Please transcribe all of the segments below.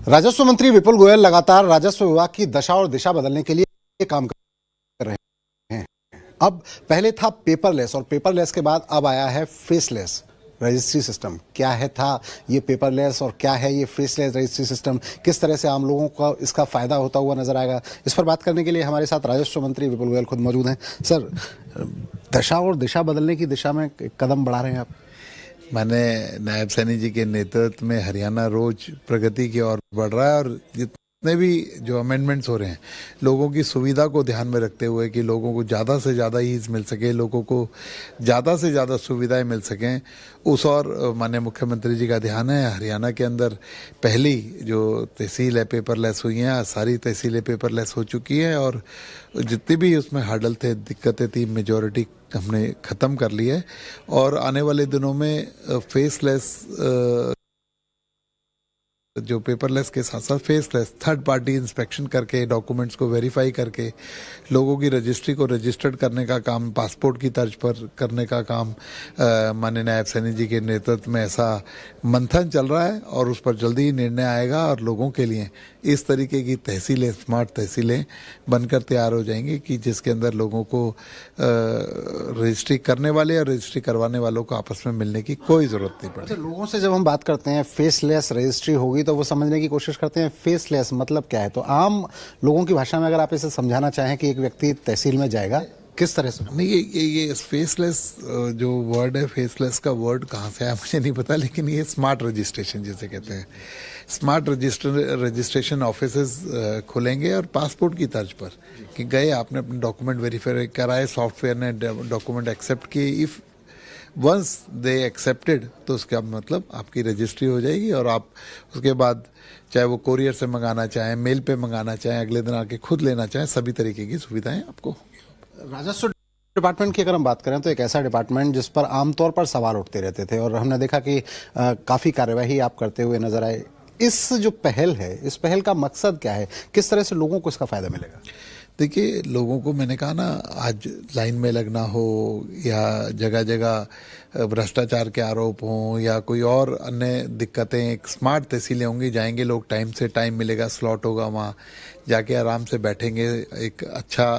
राजस्व मंत्री विपुल गोयल लगातार राजस्व विभाग की दशा और दिशा बदलने के लिए काम कर रहे हैं। अब पहले था पेपरलेस और पेपरलेस के बाद अब आया है फेसलेस रजिस्ट्री सिस्टम। क्या है था ये पेपरलेस और क्या है ये फेसलेस रजिस्ट्री सिस्टम, किस तरह से आम लोगों का इसका फायदा होता हुआ नजर आएगा, इस पर बात करने के लिए हमारे साथ राजस्व मंत्री विपुल गोयल खुद मौजूद हैं। सर, दशा और दिशा बदलने की दिशा में कदम बढ़ा रहे हैं आप। मैंने नायब सैनी जी के नेतृत्व में हरियाणा रोज प्रगति की ओर बढ़ रहा है और जितने भी जो अमेंडमेंट्स हो रहे हैं लोगों की सुविधा को ध्यान में रखते हुए कि लोगों को ज़्यादा से ज़्यादा ईज मिल सके, लोगों को ज़्यादा से ज़्यादा सुविधाएं मिल सकें, उस और माननीय मुख्यमंत्री जी का ध्यान है। हरियाणा के अंदर पहली जो तहसील है पेपरलेस हुई हैं, सारी तहसीलें पेपरलेस हो चुकी हैं और जितनी भी उसमें हर्डल थे, दिक्कतें थी, मेजॉरिटी हमने ख़त्म कर ली है और आने वाले दिनों में फेसलेस जो पेपरलेस के साथ साथ फेसलेस थर्ड पार्टी इंस्पेक्शन करके डॉक्यूमेंट्स को वेरीफाई करके लोगों की रजिस्ट्री को रजिस्टर्ड करने का काम पासपोर्ट की तर्ज पर करने का काम माननीय नायब सैनी जी के नेतृत्व में ऐसा मंथन चल रहा है और उस पर जल्दी ही निर्णय आएगा और लोगों के लिए इस तरीके की तहसीलें, स्मार्ट तहसीलें बनकर तैयार हो जाएंगी कि जिसके अंदर लोगों को रजिस्ट्री करने वाले और रजिस्ट्री करवाने वालों को आपस में मिलने की कोई ज़रूरत नहीं पड़ेगी। लोगों से जब हम बात करते हैं फेसलेस रजिस्ट्री होगी तो वो समझने की कोशिश करते हैं फेसलेस मतलब क्या है। तो आम लोगों की भाषा में अगर आप इसे समझाना चाहें कि एक व्यक्ति तहसील में जाएगा किस तरह से। नहीं, ये फेसलेस जो वर्ड है, फेसलेस का वर्ड कहाँ से आया मुझे नहीं पता, लेकिन ये स्मार्ट रजिस्ट्रेशन जिसे कहते हैं, स्मार्ट रजिस्ट्रेशन ऑफिसेज खुलेंगे और पासपोर्ट की तर्ज पर कि गए, आपने अपने डॉक्यूमेंट वेरीफाई कराए, सॉफ्टवेयर ने डॉक्यूमेंट एक्सेप्ट किए, इफ़ वंस दे एक्सेप्टेड तो उसका मतलब आपकी रजिस्ट्री हो जाएगी और आप उसके बाद चाहे वो कोरियर से मंगाना चाहें, मेल पे मंगाना चाहें, अगले दिन आके खुद लेना चाहें, सभी तरीके की सुविधाएं आपको। राजस्व डिपार्टमेंट की अगर हम बात करें तो एक ऐसा डिपार्टमेंट जिस पर आमतौर पर सवाल उठते रहते थे और हमने देखा कि काफ़ी कार्यवाही आप करते हुए नजर आए। इस जो पहल है, इस पहल का मकसद क्या है, किस तरह से लोगों को इसका फायदा मिलेगा? देखिए, लोगों को मैंने कहा ना, आज लाइन में लगना हो या जगह जगह भ्रष्टाचार के आरोप हों या कोई और अन्य दिक्कतें, एक स्मार्ट तहसीलें होंगी, जाएंगे लोग, टाइम से टाइम मिलेगा, स्लॉट होगा, वहाँ जाके आराम से बैठेंगे, एक अच्छा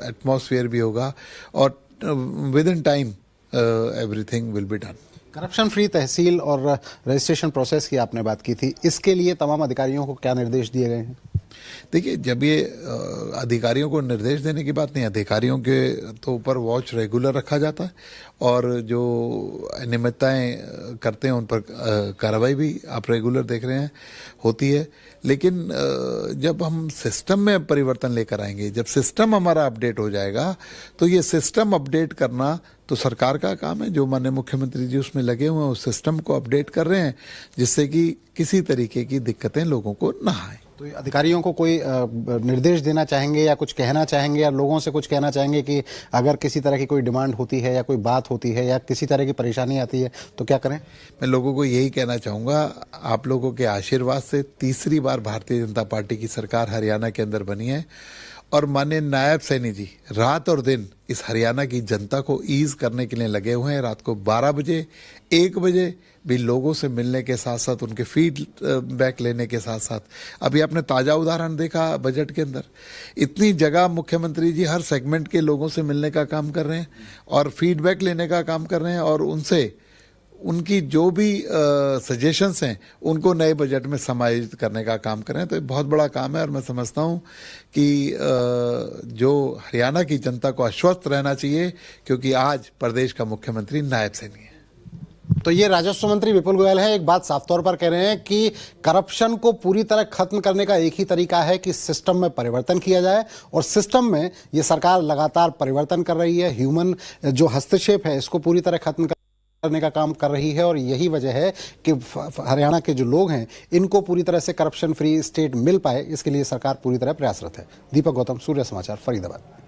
एटमॉस्फेयर भी होगा और within time everything will be done. Corruption free tehsil और रजिस्ट्रेशन प्रोसेस की आपने बात की थी, इसके लिए तमाम अधिकारियों को क्या निर्देश दिए गए हैं? देखिए, जब ये अधिकारियों को निर्देश देने की बात नहीं, अधिकारियों के तो ऊपर वॉच रेगुलर रखा जाता है और जो अनियमितताएं करते हैं उन पर कार्रवाई भी आप रेगुलर देख रहे हैं होती है। लेकिन जब हम सिस्टम में परिवर्तन लेकर आएंगे, जब सिस्टम हमारा अपडेट हो जाएगा तो ये सिस्टम अपडेट करना तो सरकार का काम है। जो माननीय मुख्यमंत्री जी उसमें लगे हुए हैं, उस सिस्टम को अपडेट कर रहे हैं जिससे कि किसी तरीके की दिक्कतें लोगों को ना आए। तो अधिकारियों को कोई निर्देश देना चाहेंगे या कुछ कहना चाहेंगे या लोगों से कुछ कहना चाहेंगे कि अगर किसी तरह की कोई डिमांड होती है या कोई बात होती है या किसी तरह की परेशानी आती है तो क्या करें? मैं लोगों को यही कहना चाहूँगा, आप लोगों के आशीर्वाद से तीसरी बार भारतीय जनता पार्टी की सरकार हरियाणा के अंदर बनी है और माननीय नायब सैनी जी रात और दिन इस हरियाणा की जनता को ईज करने के लिए लगे हुए हैं। रात को 12 बजे, 1 बजे भी लोगों से मिलने के साथ साथ उनके फीडबैक लेने के साथ साथ, अभी आपने ताज़ा उदाहरण देखा बजट के अंदर, इतनी जगह मुख्यमंत्री जी हर सेगमेंट के लोगों से मिलने का काम कर रहे हैं और फीडबैक लेने का काम कर रहे हैं और उनसे उनकी जो भी सजेशंस हैं उनको नए बजट में समायोजित करने का काम करें। तो ये बहुत बड़ा काम है और मैं समझता हूँ कि जो हरियाणा की जनता को आश्वस्त रहना चाहिए क्योंकि आज प्रदेश का मुख्यमंत्री नायब सैनी है। तो ये राजस्व मंत्री विपुल गोयल है, एक बात साफ तौर पर कह रहे हैं कि करप्शन को पूरी तरह खत्म करने का एक ही तरीका है कि सिस्टम में परिवर्तन किया जाए और सिस्टम में ये सरकार लगातार परिवर्तन कर रही है। ह्यूमन जो हस्तक्षेप है इसको पूरी तरह खत्म करने का काम कर रही है और यही वजह है कि हरियाणा के जो लोग हैं इनको पूरी तरह से करप्शन फ्री स्टेट मिल पाए, इसके लिए सरकार पूरी तरह प्रयासरत है। दीपक गौतम, सूर्य समाचार, फरीदाबाद।